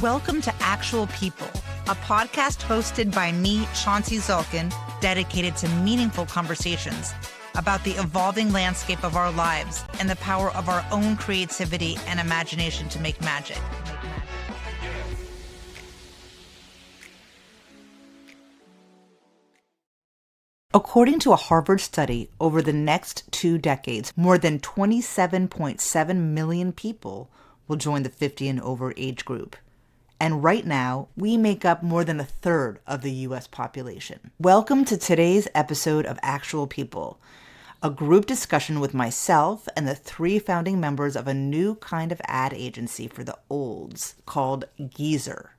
Welcome to Actual People, a podcast hosted by me, Chauncey Zulkin, dedicated to meaningful conversations about the evolving landscape of our lives and the power of our own creativity and imagination to make magic. According to a Harvard study, over the next 2 decades, more than 27.7 million people will join the 50 and over age group. And right now, we make up more than a third of the U.S. population. Welcome to today's episode of Actual People, a group discussion with myself and the 3 founding members of a new kind of ad agency for the olds called Geezer.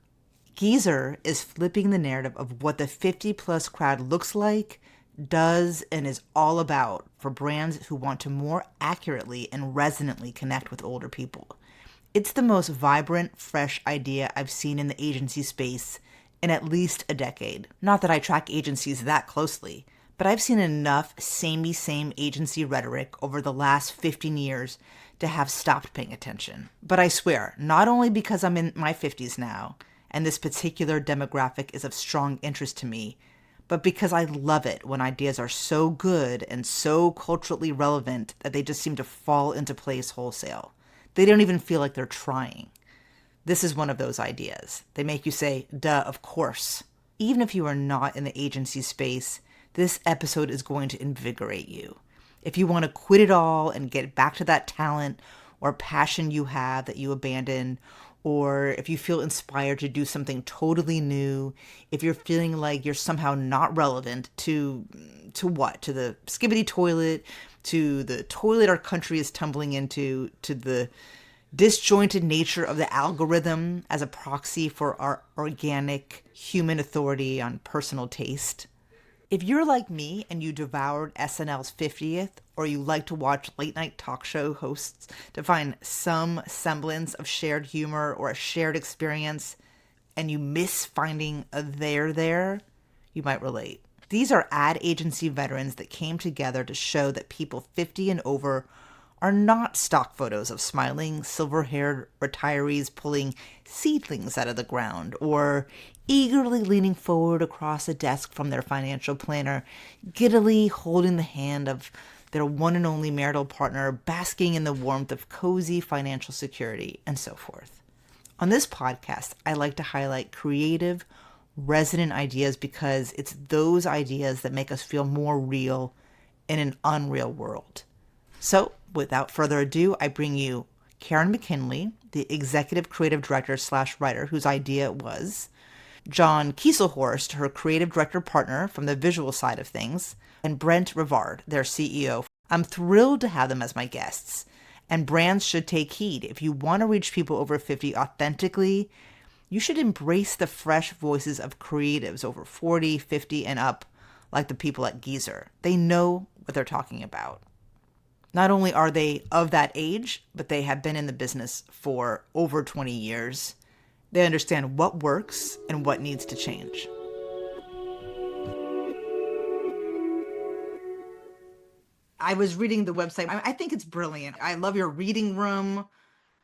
Geezer is flipping the narrative of what the 50-plus crowd looks like, does, and is all about for brands who want to more accurately and resonantly connect with older people. It's the most vibrant, fresh idea I've seen in the agency space in at least a decade. Not that I track agencies that closely, but I've seen enough samey-same agency rhetoric over the last 15 years to have stopped paying attention. But I swear, not only because I'm in my 50s now, and this particular demographic is of strong interest to me, but because I love it when ideas are so good and so culturally relevant that they just seem to fall into place wholesale. They don't even feel like they're trying. This is one of those ideas. They make you say, duh, of course. Even if you are not in the agency space, this episode is going to invigorate you. If you want to quit it all and get back to that talent or passion you have that you abandoned, or if you feel inspired to do something totally new, if you're feeling like you're somehow not relevant to what? To the skibbity toilet, to the toilet our country is tumbling into, to the disjointed nature of the algorithm as a proxy for our organic human authority on personal taste. If you're like me and you devoured SNL's 50th, or you like to watch late-night talk show hosts to find some semblance of shared humor or a shared experience, and you miss finding a there, you might relate. These are ad agency veterans that came together to show that people 50 and over are not stock photos of smiling, silver-haired retirees pulling seedlings out of the ground, or eagerly leaning forward across a desk from their financial planner, giddily holding the hand of their one and only marital partner, basking in the warmth of cozy financial security, and so forth. On this podcast, I like to highlight creative, resonant ideas because it's those ideas that make us feel more real in an unreal world. So, without further ado, I bring you Karen McKinley, the executive creative director / writer whose idea it was, John Kieselhorst, her creative director partner from the visual side of things, and Brent Rivard, their CEO. I'm thrilled to have them as my guests, and brands should take heed. If you want to reach people over 50 authentically, you should embrace the fresh voices of creatives over 40, 50, and up, like the people at Geezer. They know what they're talking about. Not only are they of that age, but they have been in the business for over 20 years. They understand what works and what needs to change. I was reading the website. I think it's brilliant. I love your reading room.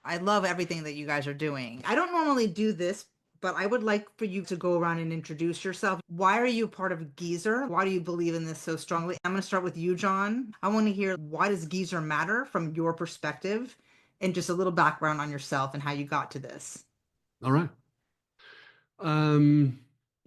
I love everything that you guys are doing. I don't normally do this, but I would like for you to go around and introduce yourself. Why are you part of Geezer? Why do you believe in this so strongly? I'm going to start with you, John. I want to hear, why does Geezer matter from your perspective, and just a little background on yourself and how you got to this. All right.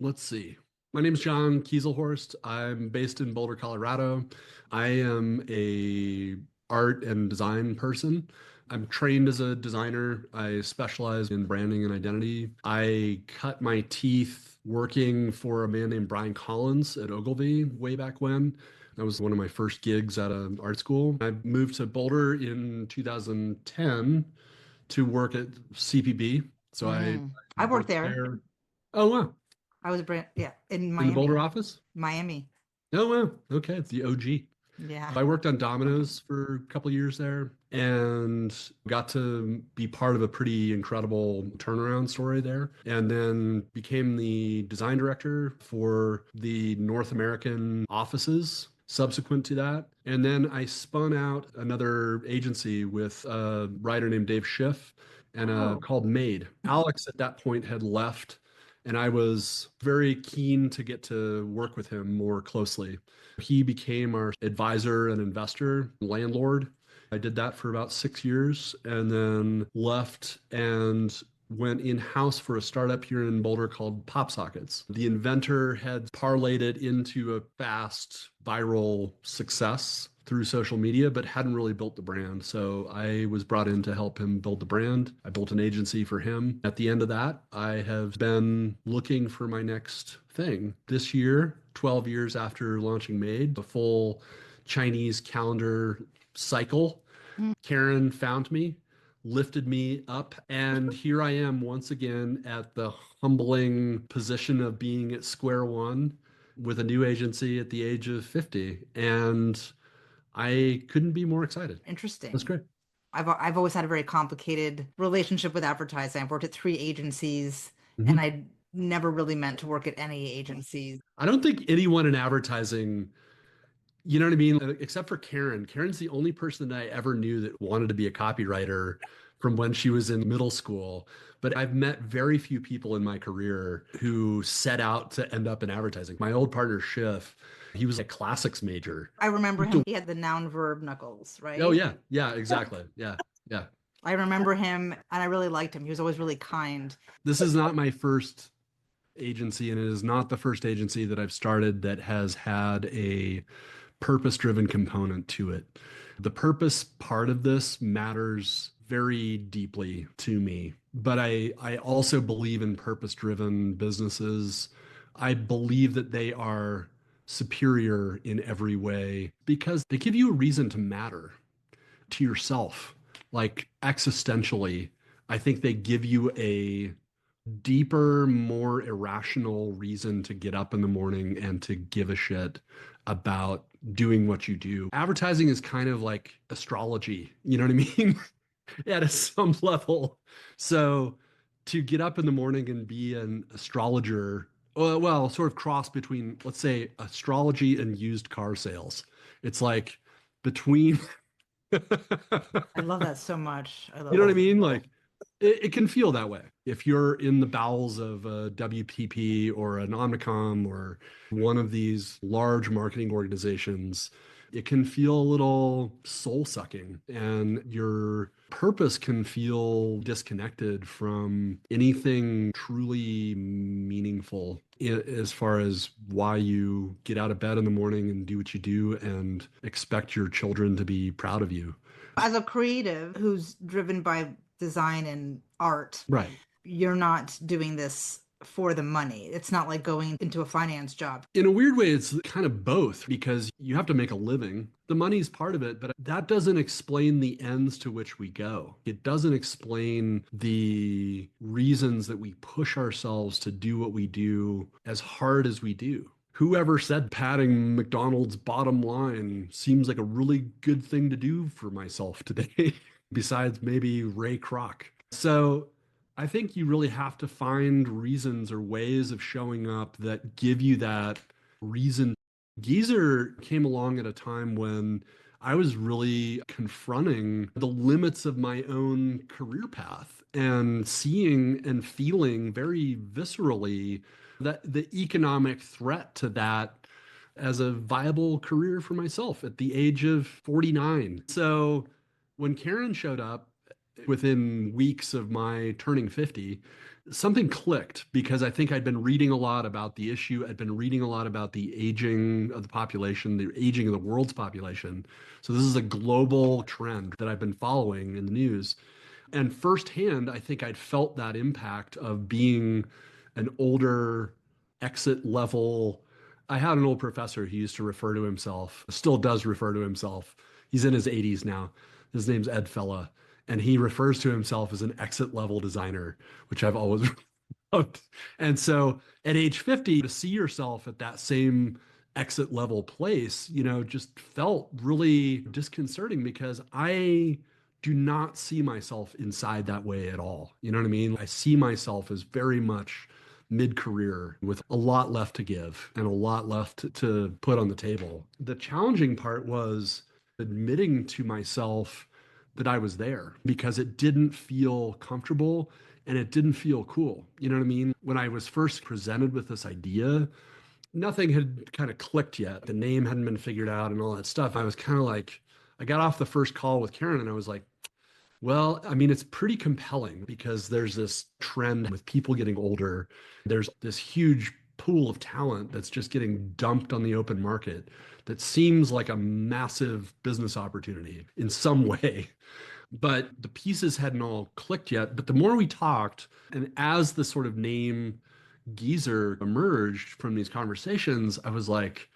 Let's see. My name is John Kieselhorst. I'm based in Boulder, Colorado. I am a art and design person. I'm trained as a designer. I specialize in branding and identity. I cut my teeth working for a man named Brian Collins at Ogilvy way back when. That was one of my first gigs at an art school. I moved to Boulder in 2010 to work at CPB. So I worked there. Oh, wow. I was in Miami. In the Boulder office? Miami. Oh, wow. Okay. It's the OG. Yeah. I worked on Domino's for a couple of years there and got to be part of a pretty incredible turnaround story there. And then became the design director for the North American offices subsequent to that. And then I spun out another agency with a writer named Dave Schiff. and Oh, called Made. Alex at that point had left, and I was very keen to get to work with him more closely. He became our advisor and investor, landlord. I did that for about 6 years and then left and went in house for a startup here in Boulder called PopSockets. The inventor had parlayed it into a fast viral success through social media, but hadn't really built the brand. So I was brought in to help him build the brand. I built an agency for him. At the end of that, I have been looking for my next thing. This year, 12 years after launching Made, the full Chinese calendar cycle, Karen found me, lifted me up, and here I am once again at the humbling position of being at square one with a new agency at the age of 50. And I couldn't be more excited. That's interesting. great. I've always had a very complicated relationship with advertising. I've worked at 3 agencies, and Mhm. I never really meant to work at any agencies. I don't think anyone in advertising, you know what I mean? Except for Karen. Karen's the only person that I ever knew that wanted to be a copywriter from when she was in middle school. But I've met very few people in my career who set out to end up in advertising. My old partner, Schiff, he was a classics major. I remember him. He had the noun verb knuckles, Oh, right? yeah. Yeah, exactly. Yeah. Yeah. I remember him, and I really liked him. He was always really kind. This is not my first agency, and it is not the first agency that I've started that has had a purpose driven component to it. The purpose part of this matters very deeply to me, but I also believe in purpose driven businesses. I believe that they are superior in every way because they give you a reason to matter to yourself, like existentially. I think they give you a deeper, more irrational reason to get up in the morning and to give a shit about doing what you do. Advertising is kind of like astrology, you know what I mean? At some level. So to get up in the morning and be an astrologer, well, sort of cross between, let's say, astrology and used car sales. It's like between I love that so much. I You love know what I that. mean? Like it can feel that way. If you're in the bowels of a WPP or an Omnicom or one of these large marketing organizations, it can feel a little soul sucking and your purpose can feel disconnected from anything truly meaningful as far as why you get out of bed in the morning and do what you do and expect your children to be proud of you. As a creative who's driven by design and art, Right. you're not doing this for the money. It's not like going into a finance job. In a weird way, it's kind of both because you have to make a living. The money's part of it, but that doesn't explain the ends to which we go. It doesn't explain the reasons that we push ourselves to do what we do as hard as we do. Whoever said padding McDonald's bottom line seems like a really good thing to do for myself today, besides maybe Ray Kroc. So I think you really have to find reasons or ways of showing up that give you that reason. Geezer came along at a time when I was really confronting the limits of my own career path and seeing and feeling very viscerally that the economic threat to that as a viable career for myself at the age of 49. So when Karen showed up, within weeks of my turning 50, something clicked because I think I'd been reading a lot about the issue. I'd been reading a lot about the aging of the population, the aging of the world's population. So this is a global trend that I've been following in the news. And firsthand, I think I'd felt that impact of being an older exit level. I had an old professor who used to refer to himself, still does refer to himself. He's in his 80s now. His name's Ed Fella, and he refers to himself as an exit level designer, which I've always loved. And so at age 50, to see yourself at that same exit level place, just felt really disconcerting because I do not see myself inside that way at all. You know what I mean? I see myself as very much mid-career with a lot left to give and a lot left to put on the table. The challenging part was admitting to myself that I was there because it didn't feel comfortable and it didn't feel cool. You know what I mean? When I was first presented with this idea, nothing had kind of clicked yet. The name hadn't been figured out and all that stuff. I was kind of like, I got off the first call with Karen and I was like, well, I mean, it's pretty compelling because there's this trend with people getting older. There's this huge pool of talent that's just getting dumped on the open market that seems like a massive business opportunity in some way. But the pieces hadn't all clicked yet. But the more we talked, and as the sort of name Geezer emerged from these conversations, I was like,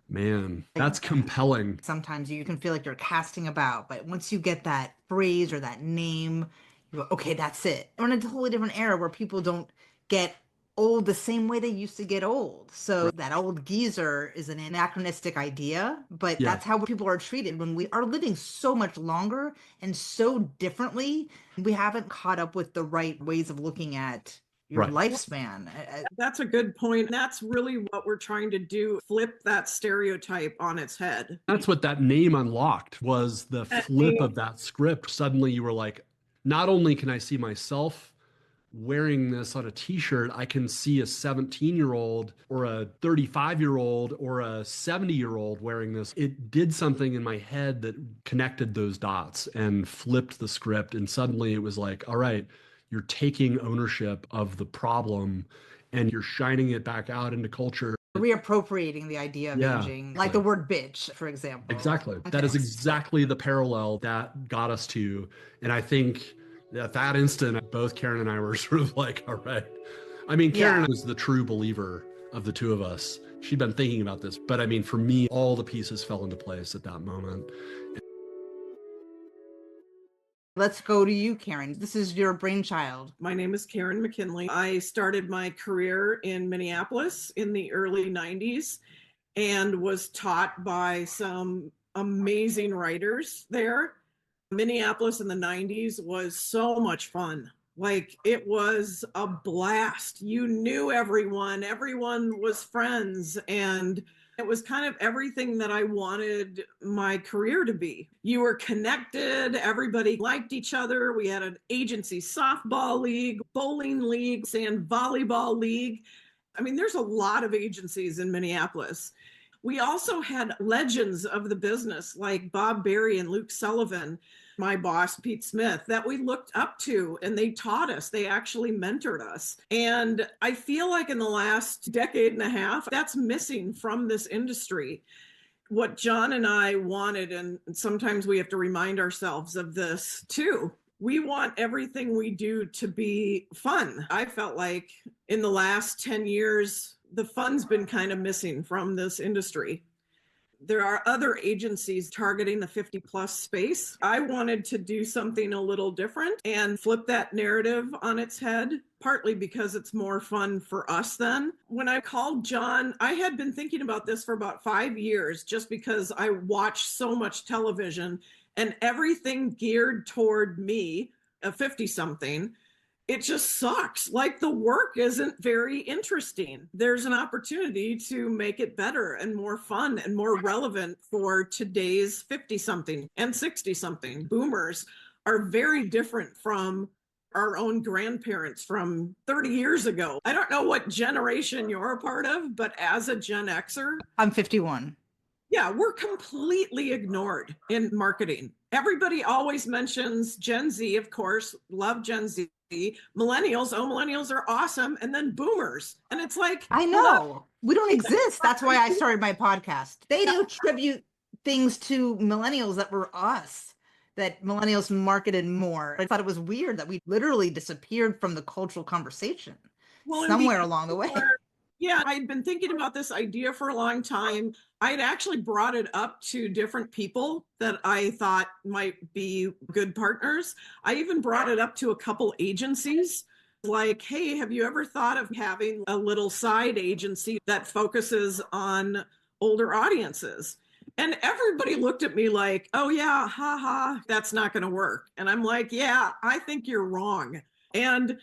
man, that's compelling. Sometimes you can feel like you're casting about, but once you get that phrase or that name, you go, okay, that's it. We're in a totally different era where people don't get old the same way they used to get old. So Right. that old geezer is an anachronistic idea, but Yeah. that's how people are treated when we are living so much longer and so differently. We haven't caught up with the right ways of looking at your Right. lifespan. That's a good point. That's really what we're trying to do, flip that stereotype on its head. That's what that name unlocked was the flip of that script. Suddenly you were like, not only can I see myself wearing this on a t-shirt, I can see a 17-year-old or a 35-year-old or a 70-year-old wearing this. It did something in my head that connected those dots and flipped the script. And suddenly it was like, all right, you're taking ownership of the problem and you're shining it back out into culture. Reappropriating the idea of Yeah. aging, like the word bitch, for example. Exactly. Okay. That is exactly the parallel that got us to. And I think at that instant, both Karen and I were sort of like, all right. I mean, Karen Yeah. was the true believer of the two of us. She'd been thinking about this. But I mean, for me, all the pieces fell into place at that moment. Let's go to you, Karen. This is your brainchild. My name is Karen McKinley. I started my career in Minneapolis in the early 90s and was taught by some amazing writers there. Minneapolis in the 90s was so much fun. Like, it was a blast. You knew everyone was friends, and it was kind of everything that I wanted my career to be. You were connected, everybody liked each other. We had an agency softball league, bowling league, sand volleyball league. I mean, there's a lot of agencies in Minneapolis. We also had legends of the business like Bob Berry and Luke Sullivan, my boss, Pete Smith, that we looked up to, and they taught us. They actually mentored us. And I feel like in the last decade and a half, that's missing from this industry. What John and I wanted, and sometimes we have to remind ourselves of this too. We want everything we do to be fun. I felt like in the last 10 years, the fun's been kind of missing from this industry. There are other agencies targeting the 50 plus space. I wanted to do something a little different and flip that narrative on its head, partly because it's more fun for us then. When I called John, I had been thinking about this for about 5 years just because I watched so much television and everything geared toward me, a 50 something. It just sucks. Like, the work isn't very interesting. There's an opportunity to make it better and more fun and more relevant for today's 50 something and 60 something. Boomers are very different from our own grandparents from 30 years ago. I don't know what generation you're a part of, but as a Gen Xer, I'm 51. yeah, we're completely ignored in marketing. Everybody always mentions Gen Z, of course, love Gen Z. Millennials, oh, millennials are awesome. And then boomers. And it's like, I know. We don't exist. That's why I started my podcast. They do attribute things to millennials that were us, that millennials marketed more. I thought it was weird that we literally disappeared from the cultural conversation somewhere along the way. Yeah, I'd been thinking about this idea for a long time. I had actually brought it up to different people that I thought might be good partners. I even brought it up to a couple agencies. Like, hey, have you ever thought of having a little side agency that focuses on older audiences? And everybody looked at me like, oh yeah, haha, that's not going to work. And I'm like, yeah, I think you're wrong. And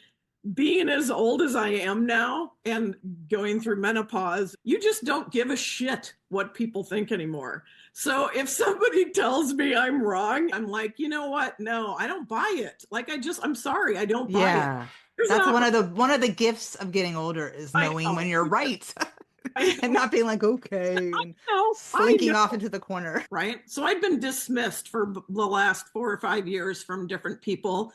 being as old as I am now and going through menopause, you just don't give a shit what people think anymore. So if somebody tells me I'm wrong, I'm like, you know what? No, I don't buy it. Like I'm sorry, I don't buy it. Yeah. There's That's not, one of the gifts of getting older is I knowing when know, you're right I and not being like, okay, and I slinking know. off into the corner. Right? So I'd been dismissed for the last 4 or 5 years from different people.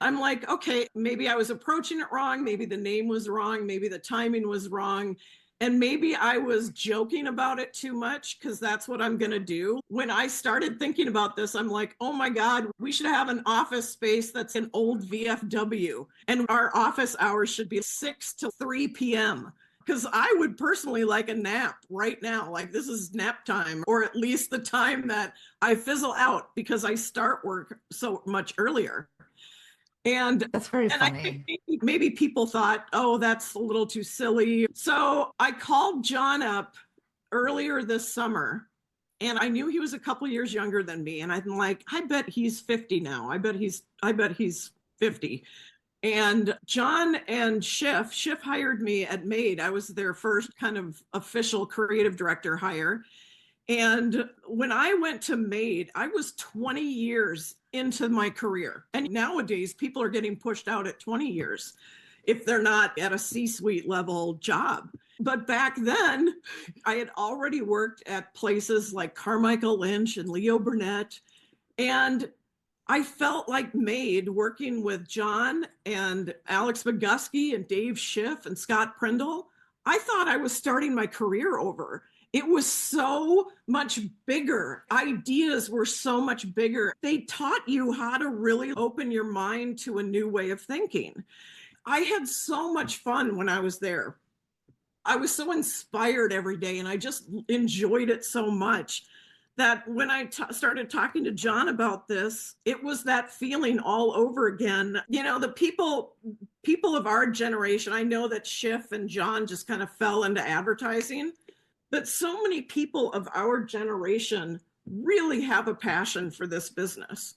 I'm like, okay, maybe I was approaching it wrong. Maybe the name was wrong. Maybe the timing was wrong. And maybe I was joking about it too much because that's what I'm going to do. When I started thinking about this, I'm like, oh my God, we should have an office space that's an old VFW. And our office hours should be 6 to 3 p.m. Because I would personally like a nap right now. Like this is nap time, or at least the time that I fizzle out because I start work so much earlier. And That's very I think funny. maybe people thought, oh, that's a little too silly. So I called John up earlier this summer, and I knew he was a couple years younger than me. And I'm like, I bet he's 50 now. I bet he's 50. And John and Schiff hired me at Made. I was their first kind of official creative director hire. And when I went to Made, I was 20 years into my career. And nowadays, people are getting pushed out at 20 years if they're not at a C-suite level job. But back then, I had already worked at places like Carmichael Lynch and Leo Burnett. And I felt like Made working with John and Alex Bogusky and Dave Schiff and Scott Prindle. I thought I was starting my career over. It was so much bigger. Ideas were so much bigger. They taught you how to really open your mind to a new way of thinking. I had so much fun when I was there. I was so inspired every day and I just enjoyed it so much that when I started talking to John about this, it was that feeling all over again. You know, the people of our generation, I know that Schiff and John just kind of fell into advertising, but so many people of our generation really have a passion for this business.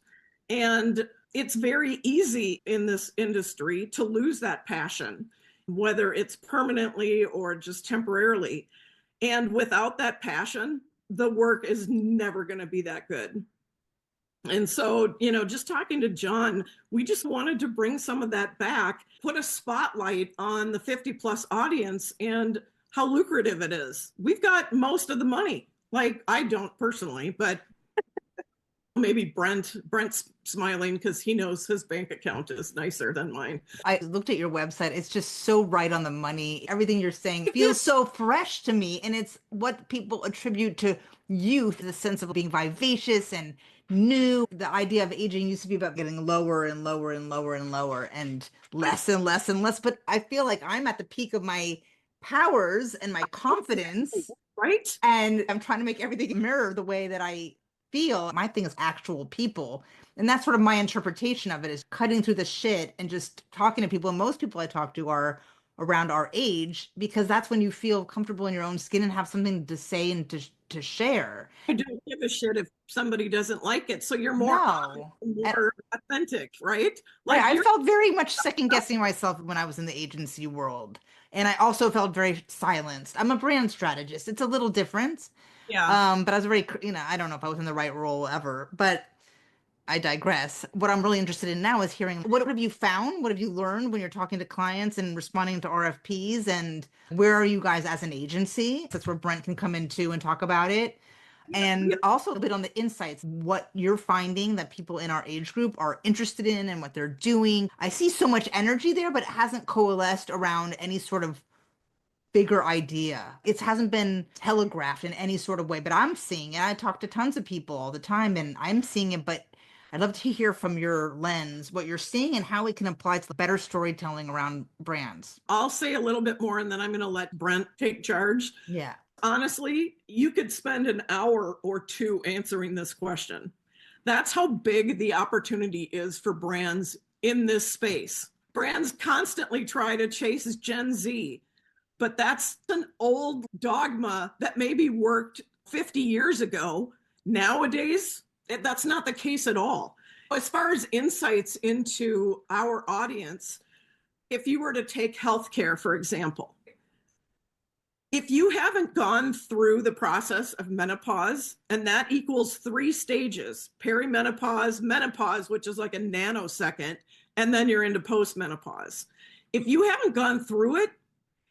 And it's very easy in this industry to lose that passion, whether it's permanently or just temporarily. And without that passion, the work is never going to be that good. And so, you know, just talking to John, we just wanted to bring some of that back, put a spotlight on the 50 plus audience and how lucrative it is. We've got most of the money. Like I don't personally, but maybe Brent's smiling because he knows his bank account is nicer than mine. I looked at your website. It's just so right on the money. Everything you're saying feels so fresh to me. And it's what people attribute to youth, the sense of being vivacious and new. The idea of aging used to be about getting lower and lower and lower and lower and less and less and less. But I feel like I'm at the peak of my powers and my confidence. Right? And I'm trying to make everything mirror the way that I feel. My thing is actual people. And that's sort of my interpretation of it is cutting through the shit and just talking to people. And most people I talk to are around our age because that's when you feel comfortable in your own skin and have something to say and to share. I don't give a shit if somebody doesn't like it. So you're more, No. more authentic, right? Like Like I felt very much second guessing myself when I was in the agency world. And I also felt very silenced. I'm a brand strategist. It's a little different. yeah. But I was very, I don't know if I was in the right role ever, but I digress. What I'm really interested in now is hearing what have you found? What have you learned when you're talking to clients and responding to RFPs? And where are you guys as an agency? That's where Brent can come into and talk about it. And also a bit on the insights, what you're finding that people in our age group are interested in and what they're doing. I see so much energy there, but it hasn't coalesced around any sort of bigger idea. It hasn't been telegraphed in any sort of way, but I'm seeing it. I talk to tons of people all the time and I'm seeing it, but I'd love to hear from your lens what you're seeing and how it can apply to better storytelling around brands. I'll say a little bit more and then I'm going to let Brent take charge. Yeah. Honestly, you could spend an hour or two answering this question. That's how big the opportunity is for brands in this space. Brands constantly try to chase Gen Z, but that's an old dogma that maybe worked 50 years ago. Nowadays, that's not the case at all. As far as insights into our audience, If you were to take healthcare, for example, if you haven't gone through the process of menopause, and that equals 3 stages: perimenopause, menopause, which is like a nanosecond, and then you're into postmenopause. If you haven't gone through it,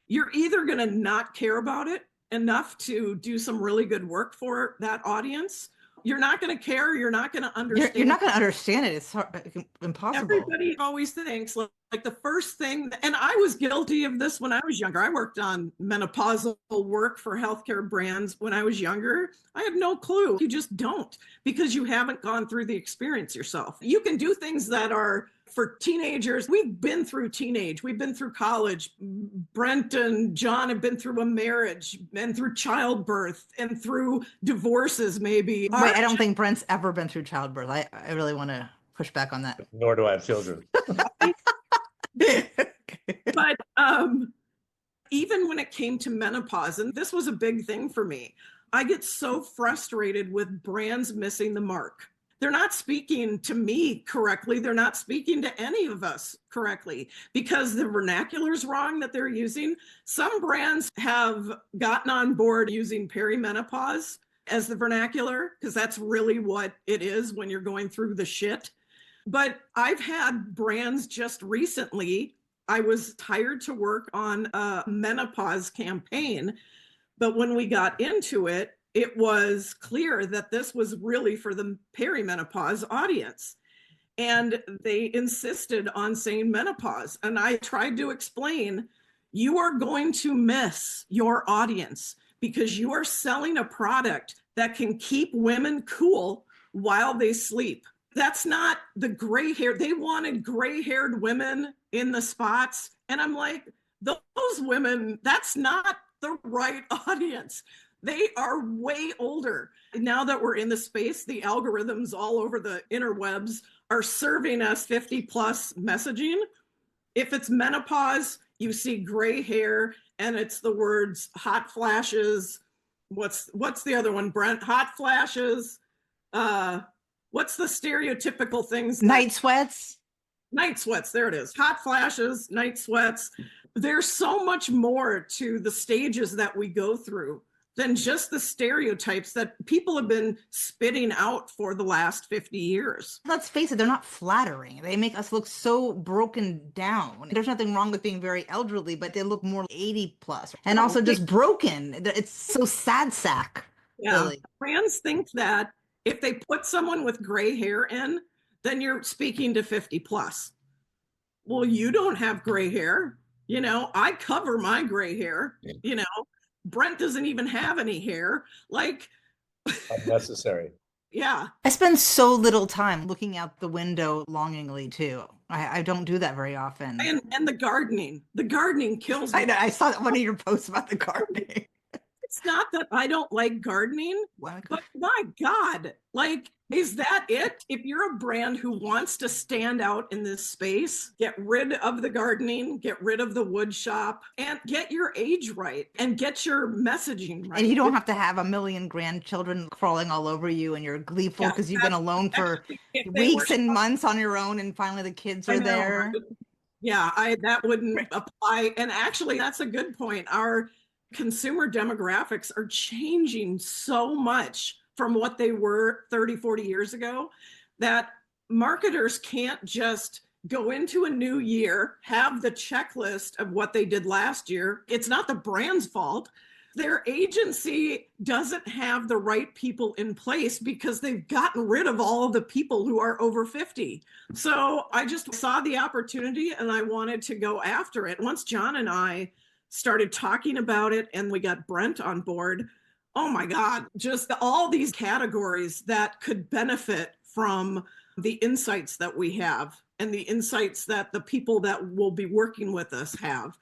you're either going to not care about it enough to do some really good work for that audience. You're not going to care. You're not going to understand. You're not going to understand it. It's impossible. Everybody always thinks like the first thing, and I was guilty of this when I was younger. I worked on menopausal work for healthcare brands when I was younger. I had no clue. You just don't, because you haven't gone through the experience yourself. You can do things that are for teenagers. We've been through teenage, we've been through college. Brent and John have been through a marriage and through childbirth and through divorces, maybe. Wait, I don't think Brent's ever been through childbirth. I really want to push back on that. Nor do I have children. But even when it came to menopause, and this was a big thing for me, I get so frustrated with brands missing the mark. They're not speaking to me correctly. They're not speaking to any of us correctly because the vernacular is wrong that they're using. Some brands have gotten on board using perimenopause as the vernacular, because that's really what it is when you're going through the shit. But I've had brands just recently, I was hired to work on a menopause campaign, but when we got into it, it was clear that this was really for the perimenopause audience. And they insisted on saying menopause. And I tried to explain, you are going to miss your audience because you are selling a product that can keep women cool while they sleep. That's not the gray hair. They wanted gray haired women in the spots. And I'm like, those women, that's not the right audience. They are way older. Now that we're in the space, the algorithms all over the interwebs are serving us 50 plus messaging. If it's menopause, you see gray hair and it's the words hot flashes. What's the other one, Brent? Hot flashes. What's the stereotypical things? Night sweats. Night sweats. There it is. Hot flashes, night sweats. There's so much more to the stages that we go through than just the stereotypes that people have been spitting out for the last 50 years. Let's face it, they're not flattering. They make us look so broken down. There's nothing wrong with being very elderly, but they look more 80 plus and also just broken. It's so sad sack. Yeah. Really. Brands think that if they put someone with gray hair in, then you're speaking to 50 plus. Well, you don't have gray hair. You know, I cover my gray hair, you know. Brent doesn't even have any hair. Like, unnecessary. Yeah. I spend so little time looking out the window longingly too. I don't do that very often. And the gardening kills me. I saw one of your posts about the gardening. It's not that I don't like gardening, but my God, like, is that it? If you're a brand who wants to stand out in this space, get rid of the gardening, get rid of the wood shop, and get your age right and get your messaging right. And you don't have to have a million grandchildren crawling all over you and you're gleeful because you've been alone for weeks and months on your own and finally the kids are there. Yeah, that wouldn't apply. And actually, that's a good point. Our consumer demographics are changing so much from what they were 30, 40 years ago that marketers can't just go into a new year, have the checklist of what they did last year. It's not the brand's fault. Their agency doesn't have the right people in place because they've gotten rid of all of the people who are over 50. So I just saw the opportunity and I wanted to go after it. Once John and I started talking about it and we got Brent on board, oh my God, just all these categories that could benefit from the insights that we have and the insights that the people that will be working with us have.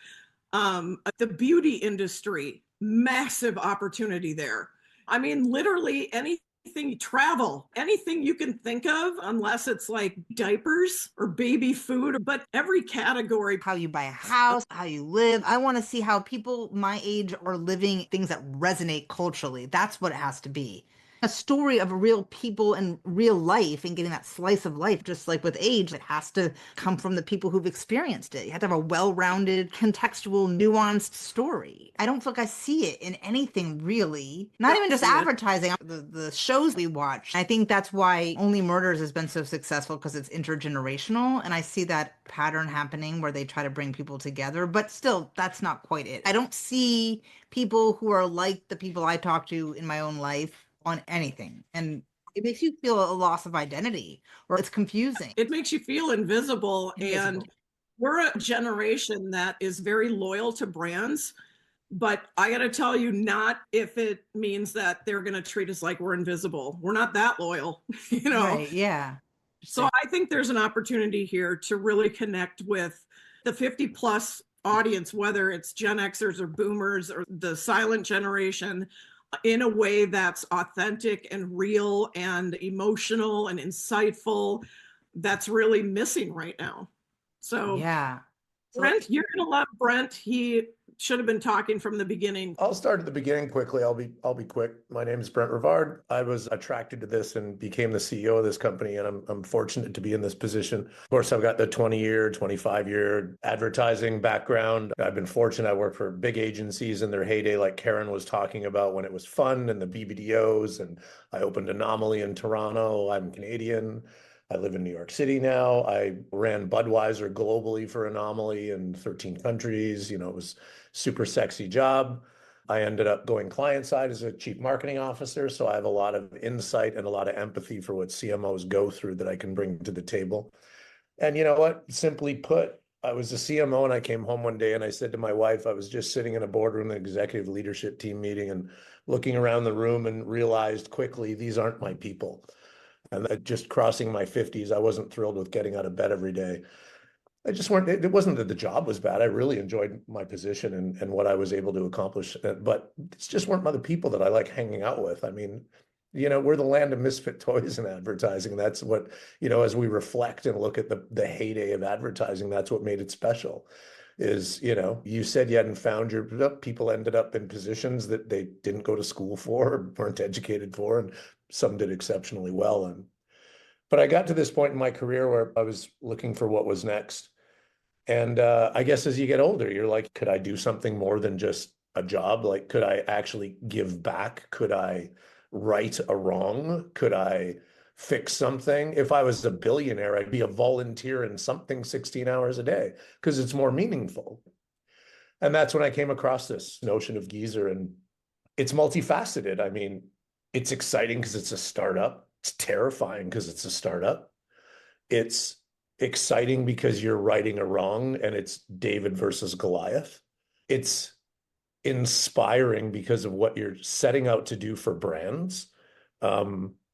The beauty industry, massive opportunity there. I mean, literally anything, travel, anything you can think of, unless it's like diapers or baby food, but every category. How you buy a house, how you live. I want to see how people my age are living things that resonate culturally. That's what it has to be. a story of real people and real life and getting that slice of life. Just like with age, it has to come from the people who've experienced it. You have to have a well-rounded, contextual, nuanced story. I don't feel like I see it in anything really, not even just advertising, the shows we watch. I think that's why Only Murders has been so successful, because it's intergenerational, and I see that pattern happening where they try to bring people together, but still, that's not quite it. I don't see people who are like the people I talk to in my own life on anything. And it makes you feel a loss of identity, or it's confusing. It makes you feel invisible. And we're a generation that is very loyal to brands. But I got to tell you, not if it means that they're going to treat us like we're invisible. We're not that loyal, you know? Right, yeah. So I think there's an opportunity here to really connect with the 50 plus audience, whether it's Gen Xers or boomers or the silent generation, in a way that's authentic and real and emotional and insightful. That's really missing right now. So yeah. Brent, you're going to love Brent. He should have been talking from the beginning. I'll start at the beginning quickly. I'll be quick. My name is Brent Rivard. I was attracted to this and became the CEO of this company, and I'm fortunate to be in this position. Of course, I've got the 20-year, 25-year advertising background. I've been fortunate. I worked for big agencies in their heyday, like Karen was talking about, when it was fun, and the BBDOs, and I opened Anomaly in Toronto. I'm Canadian. I live in New York City now. I ran Budweiser globally for Anomaly in 13 countries. You know, it was super sexy job. I ended up going client side as a chief marketing officer. So I have a lot of insight and a lot of empathy for what CMOs go through that I can bring to the table. And you know what? Simply put, I was a CMO and I came home one day and I said to my wife, I was just sitting in a boardroom, an executive leadership team meeting, and looking around the room and realized quickly, these aren't my people. And just crossing my 50s, I wasn't thrilled with getting out of bed every day. I just weren't, it wasn't that the job was bad. I really enjoyed my position and what I was able to accomplish, but it's just weren't other people that I like hanging out with. I mean, you know, we're the land of misfit toys in advertising. That's what, you know, as we reflect and look at the heyday of advertising, that's what made it special. Is, you know, you said you hadn't found your people, ended up in positions that they didn't go to school for or weren't educated for, and some did exceptionally well. But I got to this point in my career where I was looking for what was next. And I guess as you get older, you're like, could I do something more than just a job? Like, could I actually give back? Could I right a wrong? Could I fix something? If I was a billionaire, I'd be a volunteer in something 16 hours a day because it's more meaningful. And that's when I came across this notion of Geezer, and it's multifaceted. I mean, it's exciting because it's a startup. It's terrifying because it's a startup. It's exciting because you're righting a wrong and it's David versus Goliath. It's inspiring because of what you're setting out to do for brands.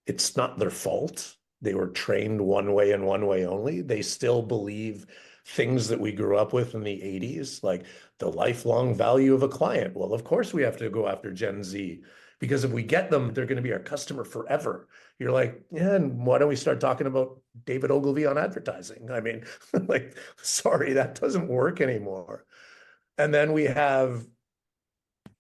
It's not their fault. They were trained one way and one way only. They still believe things that we grew up with in the 80s, like the lifelong value of a client. Well, of course we have to go after Gen Z, because if we get them, they're going to be our customer forever. You're like, yeah, and why don't we start talking about David Ogilvy on advertising? I mean, like, sorry, that doesn't work anymore. And then we have,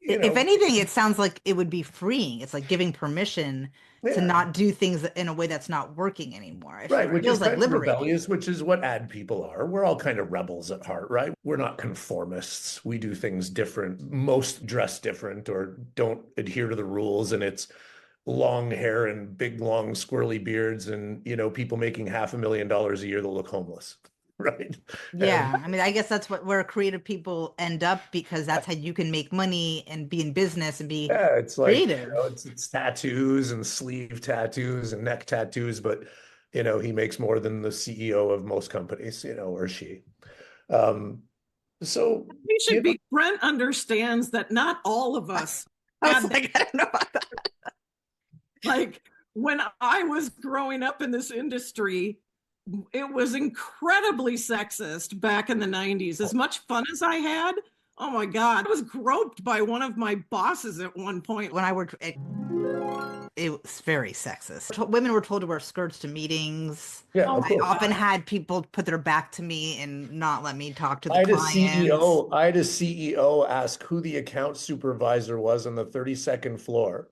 you know, if anything, it sounds like it would be freeing. It's like giving permission to not do things in a way that's not working anymore. Right, which feels is like kind of liberating. rebellious, which is what ad people are. We're all kind of rebels at heart, right? We're not conformists. We do things different. Most dress different or don't adhere to the rules, and it's long hair and big, long, squirrely beards and, you know, people making $500,000 a year that look homeless. Right. Yeah. I mean, I guess that's where creative people end up, because that's how you can make money and be in business and be it's like, creative. You know, it's tattoos and sleeve tattoos and neck tattoos, but, you know, he makes more than the CEO of most companies, you know, or she. So he should be, Brent understands that not all of us. I was like, I don't know about that. Like, when I was growing up in this industry, it was incredibly sexist back in the 90s. As much fun as I had, oh my God, I was groped by one of my bosses at one point. When I worked, it was very sexist. Women were told to wear skirts to meetings. Yeah, I often had people put their back to me and not let me talk to the clients. I had a CEO ask who the account supervisor was on the 32nd floor.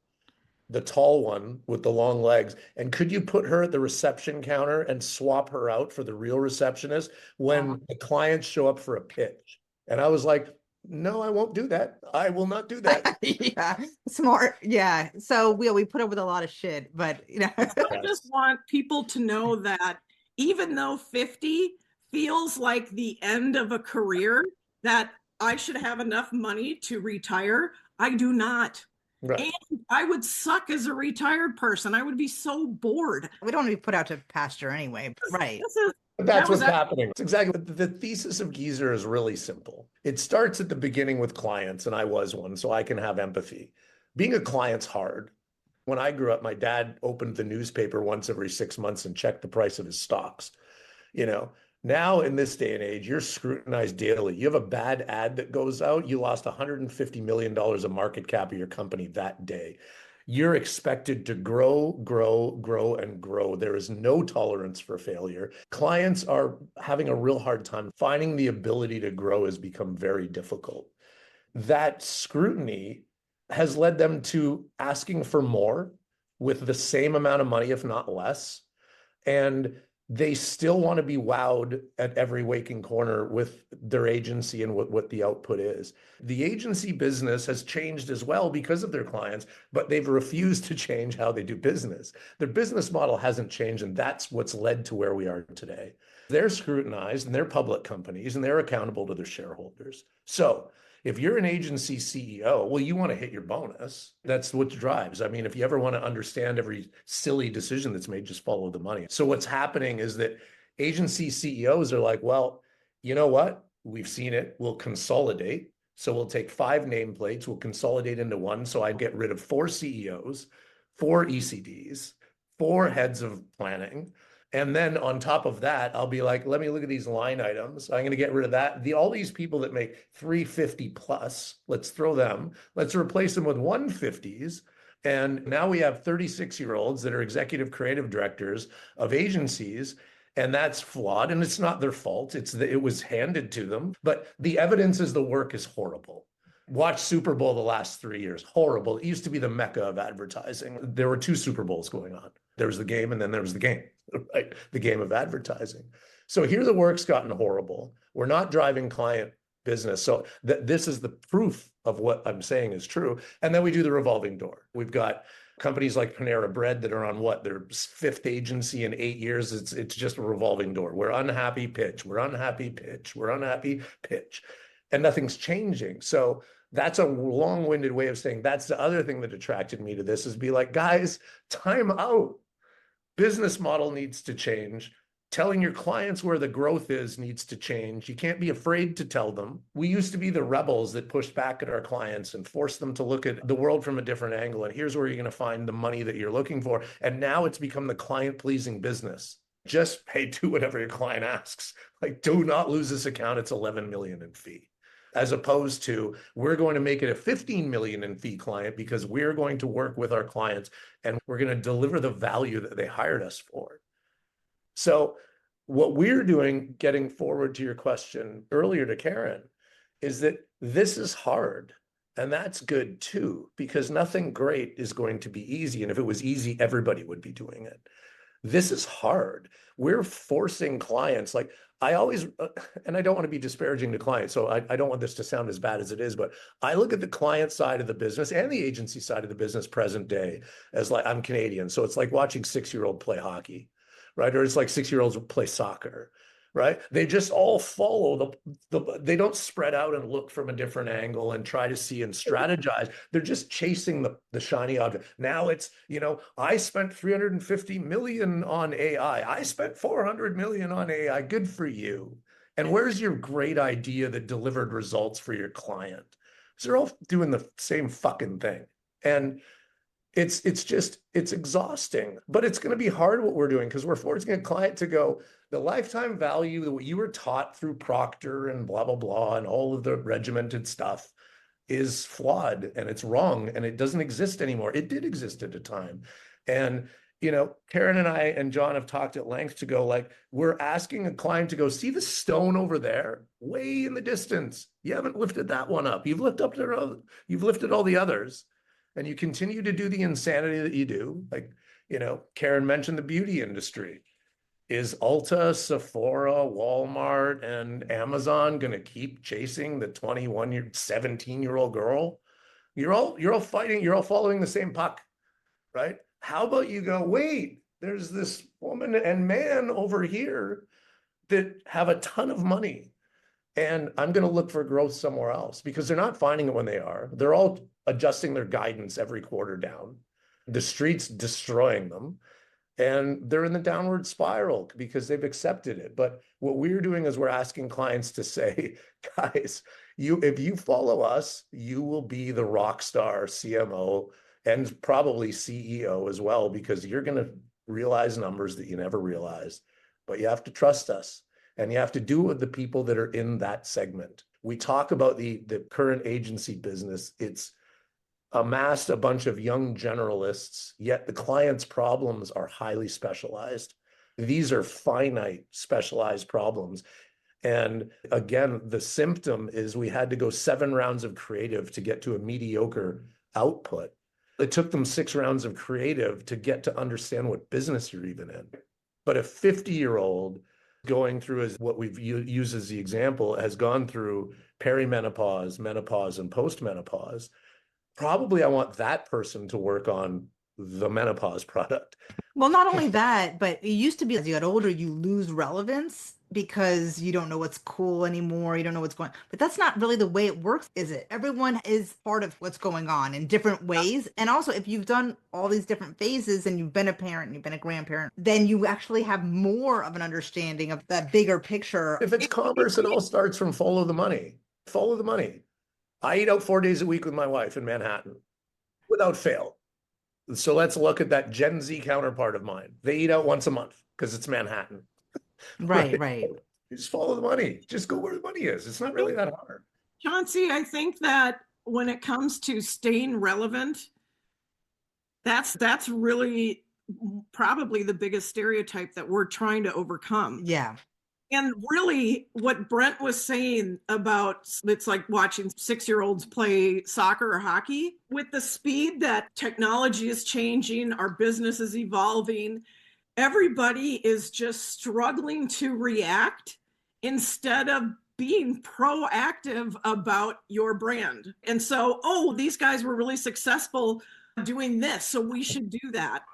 the tall one with the long legs. And could you put her at the reception counter and swap her out for the real receptionist when the clients show up for a pitch? And I was like, no, I won't do that. I will not do that. Yeah, smart. Yeah. So we put up with a lot of shit, but I just want people to know that even though 50 feels like the end of a career, that I should have enough money to retire, I do not. Right. And I would suck as a retired person. I would be so bored. we don't want to be put out to pasture anyway. Right. That's what's happening. It's exactly. The thesis of Geezer is really simple. It starts at the beginning with clients, and I was one, so I can have empathy. Being a client's hard. When I grew up, my dad opened the newspaper once every 6 months and checked the price of his stocks. Now in this day and age, you're scrutinized daily. You have a bad ad that goes out, you lost $150 million of market cap of your company that day. You're expected to grow, grow, grow, and grow. There is no tolerance for failure. Clients are having a real hard time. Finding the ability to grow has become very difficult. That scrutiny has led them to asking for more with the same amount of money, if not less. And they still want to be wowed at every waking corner with their agency and what the output is. The agency business has changed as well because of their clients, but they've refused to change how they do business. Their business model hasn't changed, and that's what's led to where we are today. They're scrutinized, and they're public companies, and they're accountable to their shareholders. So if you're an agency CEO, well, you want to hit your bonus. That's what drives. I mean, if you ever want to understand every silly decision that's made, just follow the money. So what's happening is that agency CEOs are like, well, you know what? We've seen it. We'll consolidate. So we'll take 5 nameplates. We'll consolidate into one. So I get rid of 4 CEOs, 4 ECDs, 4 heads of planning. And then on top of that, I'll be like, let me look at these line items. I'm going to get rid of that. All these people that make 350 plus, let's throw them. Let's replace them with 150s. And now we have 36-year-olds that are executive creative directors of agencies. And that's flawed. And it's not their fault. It was handed to them. But the evidence is the work is horrible. Watch Super Bowl the last 3 years. Horrible. It used to be the mecca of advertising. There were 2 Super Bowls going on. There was the game, and then there was the game, right? The game of advertising. So here the work's gotten horrible. We're not driving client business. So this is the proof of what I'm saying is true. And then we do the revolving door. We've got companies like Panera Bread that are on their 5th agency in 8 years. It's just a revolving door. We're unhappy, pitch. We're unhappy, pitch. We're unhappy, pitch. And nothing's changing. So that's a long-winded way of saying that's the other thing that attracted me to this is be like, guys, time out. Business model needs to change. Telling your clients where the growth is needs to change. You can't be afraid to tell them. We used to be the rebels that pushed back at our clients and forced them to look at the world from a different angle. And here's where you're going to find the money that you're looking for. And now it's become the client-pleasing business. Just do whatever your client asks. Like, do not lose this account. It's 11 million in fee. As opposed to, we're going to make it a 15 million in fee client because we're going to work with our clients and we're going to deliver the value that they hired us for. So what we're doing, getting forward to your question earlier to Karen, is that this is hard. And that's good too, because nothing great is going to be easy. And if it was easy, everybody would be doing it. This is hard. We're forcing clients, like I always, and I don't want to be disparaging to clients, so I don't want this to sound as bad as it is, but I look at the client side of the business and the agency side of the business present day as like, I'm Canadian, so it's like watching 6-year-old play hockey, right? Or it's like 6-year-olds play soccer, right? They just all follow they don't spread out and look from a different angle and try to see and strategize. They're just chasing the shiny object. Now it's, I spent 350 million on AI. I spent 400 million on AI. Good for you. And where's your great idea that delivered results for your client? Because they're all doing the same fucking thing. And it's exhausting, but it's going to be hard what we're doing because we're forcing a client to go, the lifetime value that you were taught through Proctor and blah, blah, blah, and all of the regimented stuff is flawed and it's wrong and it doesn't exist anymore. It did exist at a time. And, Karen and I and John have talked at length to go like, we're asking a client to go see the stone over there, way in the distance. You haven't lifted that one up. You've lifted all the others. and you continue to do the insanity that you do, like, Karen mentioned the beauty industry. Is Ulta, Sephora, Walmart, and Amazon going to keep chasing the 17-year-old girl? You're all fighting, you're all following the same puck, right? How about you go, wait, there's this woman and man over here that have a ton of money, and I'm going to look for growth somewhere else, because they're not finding it when they are. They're all adjusting their guidance every quarter down. The street's destroying them, and they're in the downward spiral because they've accepted it. But what we're doing is we're asking clients to say, guys, if you follow us, you will be the rock star CMO and probably CEO as well, because you're going to realize numbers that you never realized. But you have to trust us, and you have to do it with the people that are in that segment. We talk about the current agency business. It's amassed a bunch of young generalists, yet the client's problems are highly specialized. These are finite, specialized problems. And again, the symptom is we had to go 7 rounds of creative to get to a mediocre output. It took them 6 rounds of creative to get to understand what business you're even in. But a 50-year-old going through, as what we've used as the example, has gone through perimenopause, menopause, and postmenopause. Probably I want that person to work on the menopause product. Well, not only that, but it used to be as you got older, you lose relevance because you don't know what's cool anymore. You don't know what's going on. But that's not really the way it works, is it? Everyone is part of what's going on in different ways. And also, if you've done all these different phases and you've been a parent and you've been a grandparent, then you actually have more of an understanding of that bigger picture. If it's commerce, it all starts from follow the money. Follow the money. I eat out 4 days a week with my wife in Manhattan without fail. So let's look at that Gen Z counterpart of mine. They eat out once a month because it's Manhattan. Right. You just follow the money. Just go where the money is. It's not really that hard. Chauncey, I think that when it comes to staying relevant, that's really probably the biggest stereotype that we're trying to overcome. Yeah. And really what Brent was saying about, it's like watching 6-year-olds play soccer or hockey. With the speed that technology is changing, our business is evolving, everybody is just struggling to react instead of being proactive about your brand. And so, these guys were really successful doing this, so we should do that.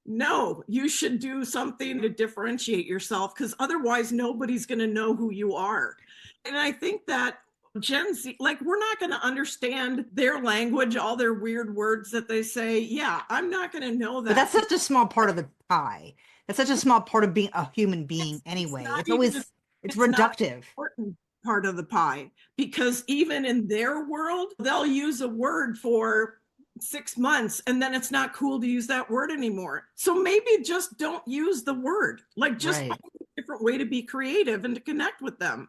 No, you should do something to differentiate yourself, because otherwise nobody's going to know who you are. And I think that Gen Z, like, we're not going to understand their language, all their weird words that they say. Yeah, I'm not going to know that. But that's such a small part of the pie. That's such a small part of being a human being anyway. It's reductive. Important part of the pie, because even in their world, they'll use a word for 6 months and then it's not cool to use that word anymore. So maybe just don't use the word, like just find a different way to be creative and to connect with them.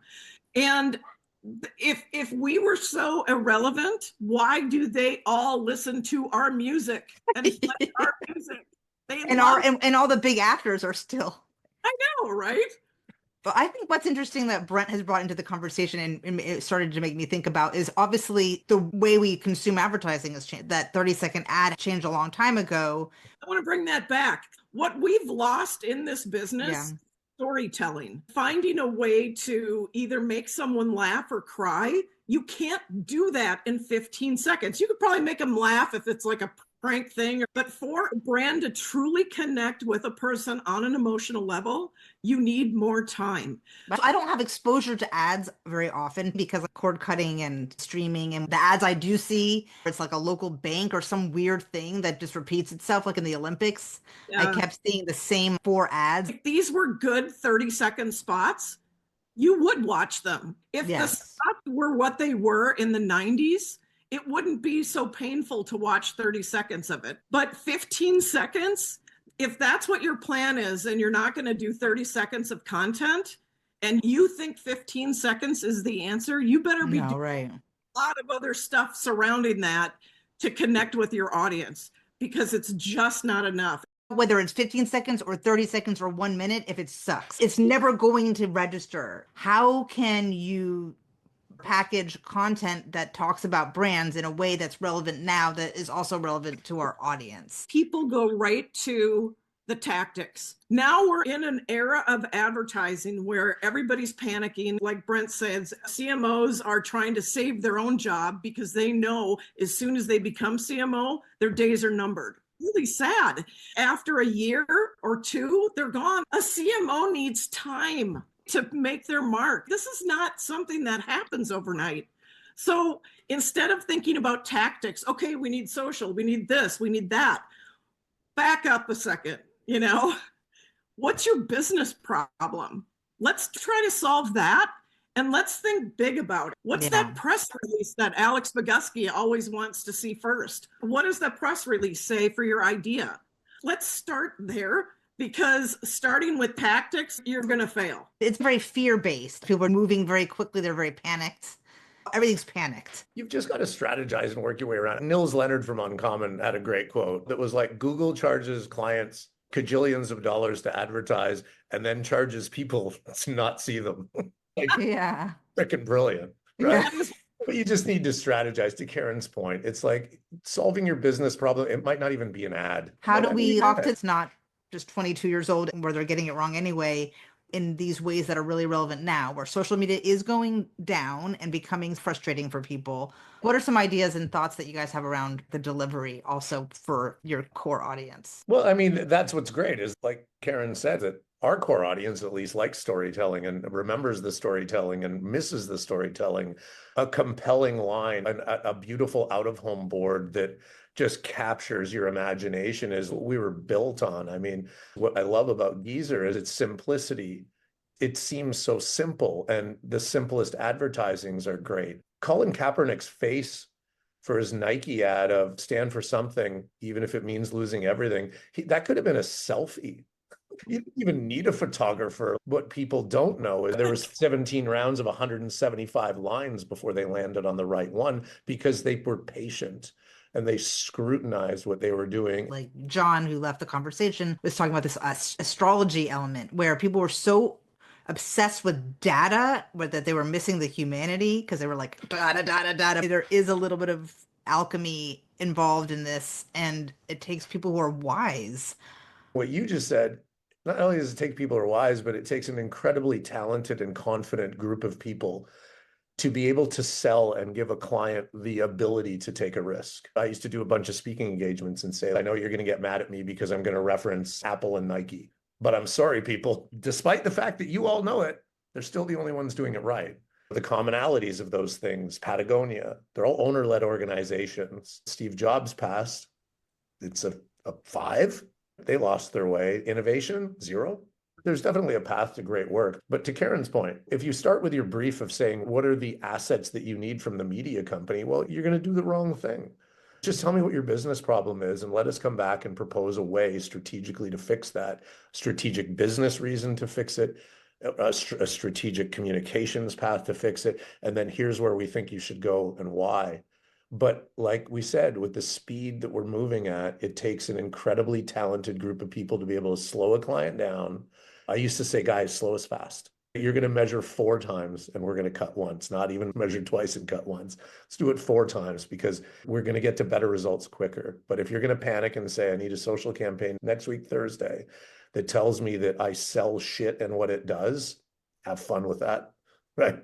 And if we were so irrelevant, why do they all listen to our music and play our music? And all the big actors are still. I know, right? But I think what's interesting that Brent has brought into the conversation and it started to make me think about is obviously the way we consume advertising has changed. That 30-second ad changed a long time ago. I want to bring that back. What we've lost in this business, storytelling, finding a way to either make someone laugh or cry. You can't do that in 15 seconds. You could probably make them laugh if it's like a prank thing, but for a brand to truly connect with a person on an emotional level, you need more time. I don't have exposure to ads very often because of cord cutting and streaming, and the ads I do see, it's like a local bank or some weird thing that just repeats itself, like in the Olympics. I kept seeing the same 4 ads. If these were good 30-second spots, you would watch them. If the spots were what they were in the 90s, it wouldn't be so painful to watch 30 seconds of it. But 15 seconds, if that's what your plan is and you're not going to do 30 seconds of content and you think 15 seconds is the answer, you better be doing a lot of other stuff surrounding that to connect with your audience, because it's just not enough. Whether it's 15 seconds or 30 seconds or 1 minute, if it sucks, it's never going to register. How can you package content that talks about brands in a way that's relevant now that is also relevant to our audience. People go right to the tactics. Now we're in an era of advertising where everybody's panicking. Like Brent says, CMOs are trying to save their own job because they know as soon as they become CMO, their days are numbered. Really sad. After a year or two, they're gone. A CMO needs time to make their mark. This is not something that happens overnight. So instead of thinking about tactics, okay, we need social, we need this, we need that, back up a second. What's your business problem? Let's try to solve that, and let's think big about it. What's that press release that Alex Bogusky always wants to see first? What does that press release say for your idea? Let's start there, because starting with tactics, you're going to fail. It's very fear-based. People are moving very quickly. They're very panicked. Everything's panicked. You've just got to strategize and work your way around. Nils Leonard from Uncommon had a great quote that was like, Google charges clients cajillions of dollars to advertise and then charges people to not see them. Yeah. Freaking brilliant, right? Yeah. But you just need to strategize. To Karen's point, it's like solving your business problem. It might not even be an ad. How do we talk to it's not just 22 years old where they're getting it wrong anyway, in these ways that are really relevant now, where social media is going down and becoming frustrating for people? What are some ideas and thoughts that you guys have around the delivery also for your core audience? Well, I mean, that's what's great is, like Karen said, that our core audience at least likes storytelling and remembers the storytelling and misses the storytelling. A compelling line, a beautiful out-of-home board that just captures your imagination is what we were built on. I mean, what I love about Geezer is its simplicity. It seems so simple, and the simplest advertisings are great. Colin Kaepernick's face for his Nike ad of stand for something, even if it means losing everything, that could have been a selfie. You didn't even need a photographer. What people don't know is there was 17 rounds of 175 lines before they landed on the right one, because they were patient and they scrutinized what they were doing. Like John, who left the conversation, was talking about this astrology element where people were so obsessed with data that they were missing the humanity, because they were like, data, data, data. There is a little bit of alchemy involved in this, and it takes people who are wise. What you just said, not only does it take people who are wise, but it takes an incredibly talented and confident group of people to be able to sell and give a client the ability to take a risk. I used to do a bunch of speaking engagements and say, I know you're going to get mad at me because I'm going to reference Apple and Nike, but I'm sorry, people, despite the fact that you all know it, they're still the only ones doing it right. The commonalities of those things, Patagonia, they're all owner-led organizations. Steve Jobs passed. It's a 5. They lost their way. Innovation, 0. There's definitely a path to great work. But to Karen's point, if you start with your brief of saying, what are the assets that you need from the media company? Well, you're going to do the wrong thing. Just tell me what your business problem is, and let us come back and propose a way strategically to fix that. Strategic business reason to fix it, a strategic communications path to fix it. And then here's where we think you should go and why. But like we said, with the speed that we're moving at, it takes an incredibly talented group of people to be able to slow a client down. I used to say, guys, slow us fast. You're going to measure 4 times and we're going to cut once, not even measure twice and cut once. Let's do it 4 times, because we're going to get to better results quicker. But if you're going to panic and say, I need a social campaign next week, Thursday, that tells me that I sell shit and what it does, have fun with that, right?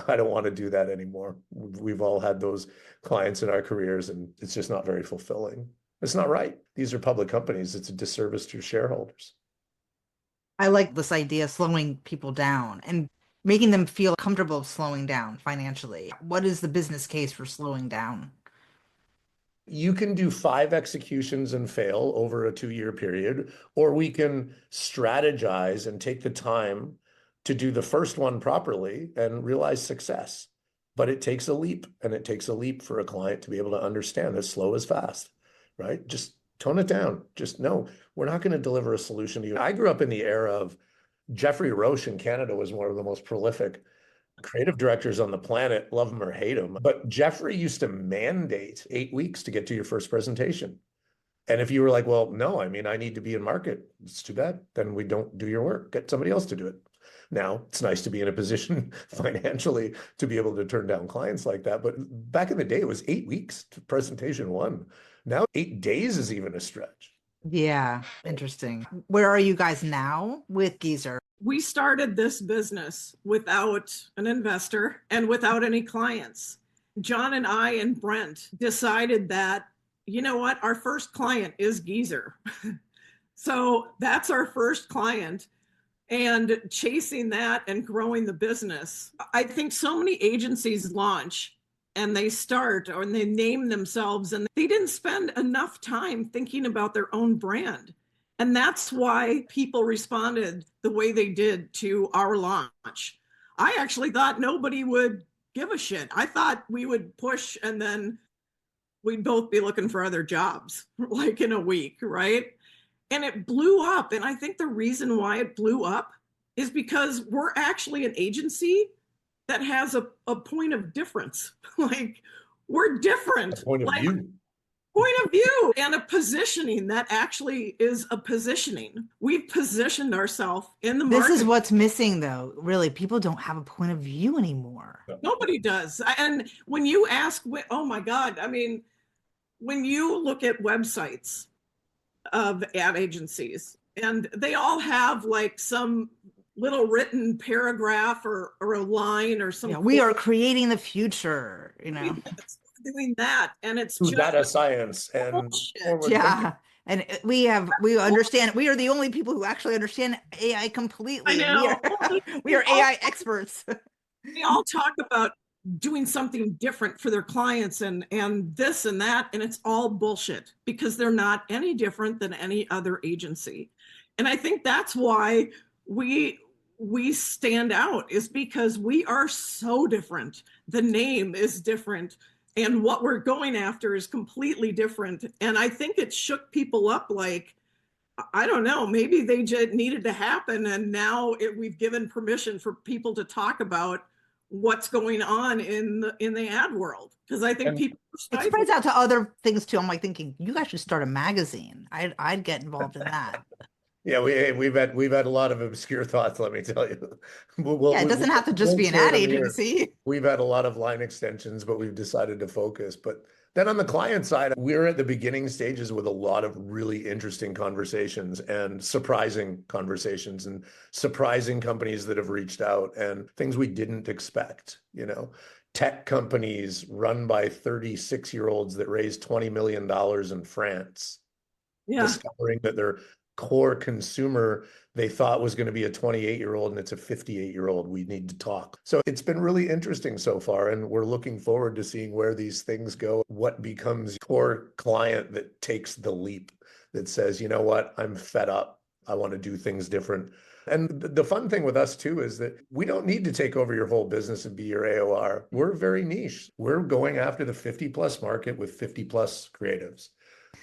I don't want to do that anymore. We've all had those clients in our careers, and it's just not very fulfilling. It's not right. These are public companies. It's a disservice to your shareholders. I like this idea of slowing people down and making them feel comfortable slowing down financially. What is the business case for slowing down? You can do 5 executions and fail over a 2-year period, or we can strategize and take the time to do the first one properly and realize success. But it takes a leap, and it takes a leap for a client to be able to understand that slow is fast, right? Just tone it down. Just no, we're not going to deliver a solution to you. I grew up in the era of Jeffrey Roche in Canada was one of the most prolific creative directors on the planet, love him or hate him. But Jeffrey used to mandate 8 weeks to get to your first presentation. And if you were like, well, no, I mean, I need to be in market, it's too bad. Then we don't do your work. Get somebody else to do it. Now, it's nice to be in a position financially to be able to turn down clients like that. But back in the day, it was 8 weeks to presentation one. Now, 8 days is even a stretch. Yeah, interesting. Where are you guys now with Geezer? We started this business without an investor and without any clients. John and I and Brent decided that, you know what, our first client is Geezer. So that's our first client. And chasing that and growing the business. I think so many agencies launch and they start or they name themselves and they didn't spend enough time thinking about their own brand. And that's why people responded the way they did to our launch. I actually thought nobody would give a shit. I thought we would push and then we'd both be looking for other jobs like in a week, right? And it blew up. And I think the reason why it blew up is because we're actually an agency that has a point of difference. Like we're different. A point of like, view. Point of view and a positioning that actually is a positioning. We've positioned ourselves in the market. This is what's missing though. Really, people don't have a point of view anymore. Nobody does. And when you ask, oh my God, I mean, when you look at websites of ad agencies and they all have like some little written paragraph or a line or something. Yeah, we are creating the future, you know. Doing that and it's Through just data science and yeah. And we understand, we are the only people who actually understand AI completely. I know. We are AI experts. They all talk about doing something different for their clients and this and that, and it's all bullshit because they're not any different than any other agency. And I think that's why we stand out, is because we are so different. The name is different and what we're going after is completely different. And I think it shook people up. Like, I don't know, maybe they just needed to happen. And now we've given permission for people to talk about what's going on in the ad world. Because I think people it spreads out to other things too. I'm like thinking, you guys should start a magazine. I'd get involved in that. Yeah, we've had a lot of obscure thoughts, let me tell you. It doesn't have to just be an ad agency. We've had a lot of line extensions, but we've decided to focus. But then on the client side, we're at the beginning stages with a lot of really interesting conversations and surprising conversations and surprising companies that have reached out and things we didn't expect, you know. Tech companies run by 36-year-olds that raised $20 million in France, discovering that their core consumer they thought was going to be a 28-year-old and it's a 58-year-old. We need to talk. So it's been really interesting so far, and we're looking forward to seeing where these things go, what becomes core client that takes the leap, that says, you know what, I'm fed up. I want to do things different. And the fun thing with us too is that we don't need to take over your whole business and be your AOR. We're very niche. We're going after the 50+ market with 50+ creatives.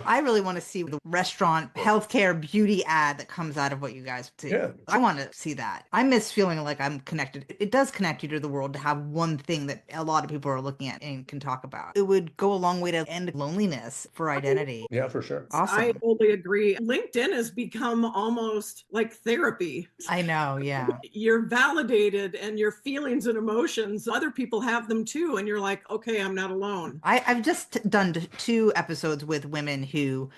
I really want to see the restaurant, healthcare, beauty ad that comes out of what you guys do. Yeah. I want to see that. I miss feeling like I'm connected. It does connect you to the world to have one thing that a lot of people are looking at and can talk about. It would go a long way to end loneliness for identity. Yeah, for sure. Awesome. I totally agree. LinkedIn has become almost like therapy. I know, yeah. You're validated and your feelings and emotions, other people have them too. And you're like, okay, I'm not alone. I've just done 2 episodes with women who,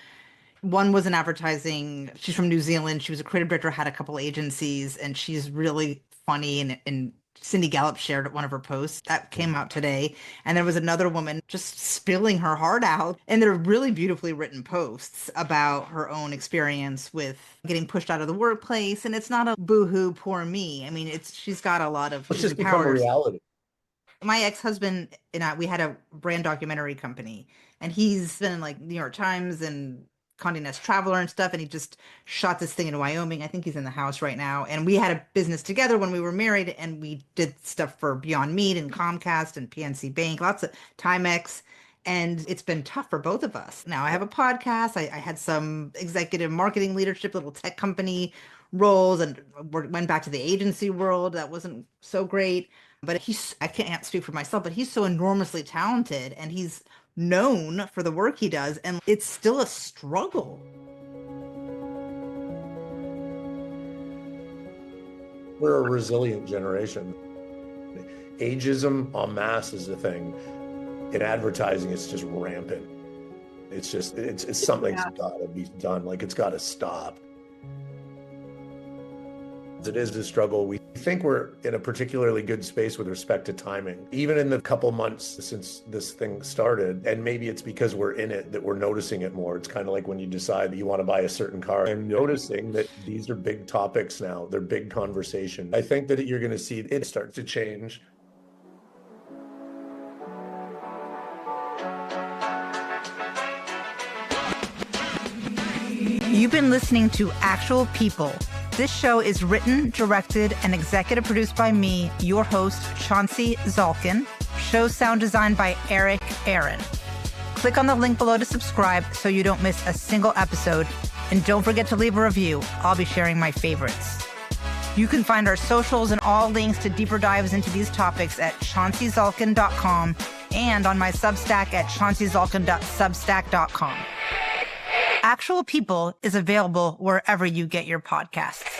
one was in advertising. She's from New Zealand. She was a creative director, had a couple agencies, and she's really funny. And Cindy Gallup shared one of her posts that came out today. And there was another woman just spilling her heart out. And they're really beautifully written posts about her own experience with getting pushed out of the workplace. And it's not a boohoo, poor me. I mean, she's got a lot of It's just become a reality. My ex-husband and I, we had a brand documentary company, and he's been in like New York Times and Condé Nast Traveler and stuff, and he just shot this thing in Wyoming. I think he's in the house right now. And we had a business together when we were married, and we did stuff for Beyond Meat and Comcast and PNC Bank, lots of Timex. And it's been tough for both of us. Now I have a podcast. I had some executive marketing leadership, little tech company roles, and went back to the agency world. That wasn't so great. But I can't speak for myself, but he's so enormously talented and he's known for the work he does. And it's still a struggle. We're a resilient generation. Ageism en masse is a thing. In advertising, it's just rampant. It's something's got to be done. Like, it's got to stop. It is a struggle. We think we're in a particularly good space with respect to timing. Even in the couple months since this thing started, and maybe it's because we're in it that we're noticing it more. It's kind of like when you decide that you want to buy a certain car. I'm noticing that these are big topics now. They're big conversation. I think that you're going to see it start to change. You've been listening to Actual People. This show is written, directed, and executive produced by me, your host, Chauncey Zalkin. Show sound designed by Eric Aaron. Click on the link below to subscribe so you don't miss a single episode. And don't forget to leave a review. I'll be sharing my favorites. You can find our socials and all links to deeper dives into these topics at chaunceyzalkin.com and on my Substack at chaunceyzalkin.substack.com. Actual People is available wherever you get your podcasts.